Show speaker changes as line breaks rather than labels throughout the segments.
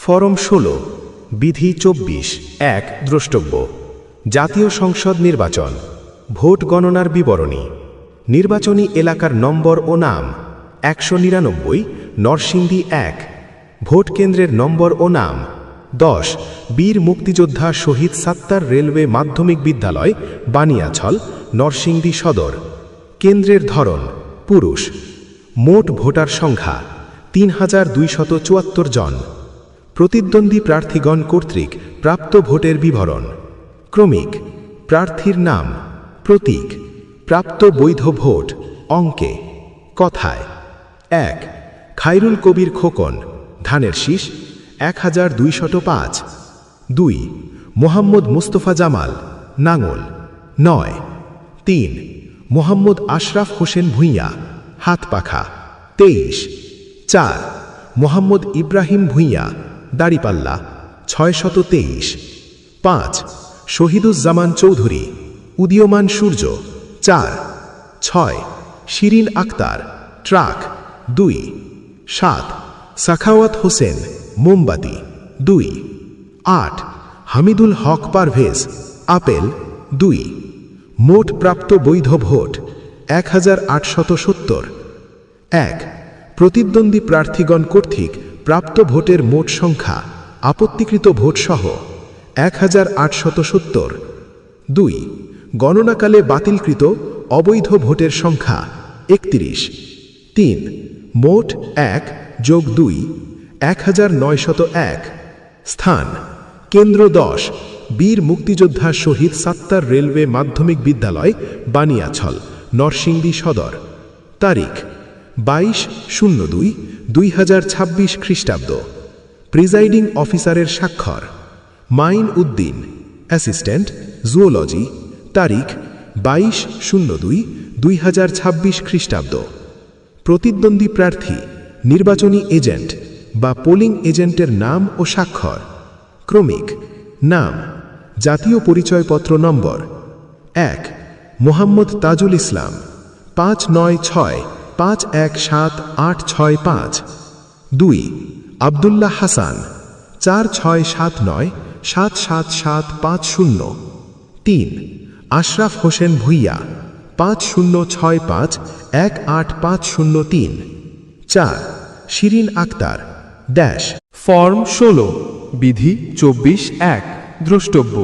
form ১৬ বিধি ২৪(১) দ্রষ্টব্য জাতীয় সংসদ নির্বাচন ভোট গণনার বিবরণী নির্বাচনী এলাকার নম্বর ও নাম ১৯৯ নরসিংদী ১ ভোট কেন্দ্রের নম্বর ও নাম ১০ বীর মুক্তিযোদ্ধা শহীদ সাত্তার রেলওয়ে মাধ্যমিক বিদ্যালয় বানিয়াছল নরসিংদী সদর কেন্দ্রের ধরন পুরুষ মোট ভোটার সংখ্যা ৩২৭৪ জন প্রতিদ্বন্দ্বী প্রার্থীগণ কর্তৃক প্রাপ্ত ভোটের বিবরণ ক্রমিক প্রার্থীর নাম প্রতীক প্রাপ্ত বৈধ ভোট অঙ্কে কথায় ১ খায়রুল কবির খোকন ধানের শীষ ১২০৫ ২ মোহাম্মদ মুস্তফা জামাল নাঙ্গল ৯ ৩ মোহাম্মদ আশরাফ হোসেন ভূঁইয়া হাতপাখা ২৩ ৪ মোহাম্মদ ইব্রাহিম ভূঁইয়া দাড়িপাল্লা ৬২৩ ৫ শহীদুজ্জামান চৌধুরী উদীয়মান সূর্য ৪ ৬ শিরিন আক্তার ট্রাক ২ ৭ সাখাওয়াত হোসেন মোমবাতি ২ ৮ হামিদুল হক পারভেজ আপেল ২ মোট প্রাপ্ত বৈধ ভোট ১৮৭০ ১ প্রতিদ্বন্দ্বী প্রার্থীগণ কর্তৃক প্রাপ্ত ভোটের মোট সংখ্যা আপত্তিকৃত ভোটসহ ১৮৭০ ২ গণনাকালে বাতিলকৃত অবৈধ ভোটের সংখ্যা ৩১ ৩ মোট ১+২ ১৯০১ স্থান কেন্দ্র ১০ বীর মুক্তিযোদ্ধা শহীদ সাত্তার রেলওয়ে মাধ্যমিক বিদ্যালয় বানিয়াছল নরসিংদী সদর তারিখ ২২/০২/২০২৬ খ্রিস্টাব্দ প্রিজাইডিং অফিসারের স্বাক্ষর মাইন উদ্দিন অ্যাসিস্ট্যান্ট জুওলজি তারিখ ২২/০২/২০২৬ খ্রিস্টাব্দ প্রতিদ্বন্দ্বী প্রার্থী নির্বাচনী এজেন্ট বা পোলিং এজেন্টের নাম ও স্বাক্ষর ক্রমিক নাম জাতীয় পরিচয়পত্র নম্বর ১ মোহাম্মদ তাজুল ইসলাম ৫৯৬৫১৭৮৬৫ ২ আব্দুল্লাহ হাসান ৪৬৭৯৭৭৭৫০ ৩ আশরাফ হোসেন ভূঁইয়া ৫০৬৫১৮৫০৩ ৪ শিরিন আক্তার
ফর্ম ১৬ বিধি ২৪(১) দ্রষ্টব্য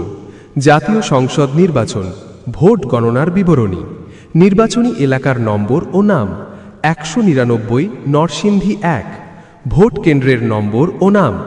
জাতীয় সংসদ নির্বাচন ভোট গণনার বিবরণী নির্বাচনী এলাকার নম্বর ও নাম ১৯৯ নরসিংদী ১ ভোট কেন্দ্রের নম্বর ও নাম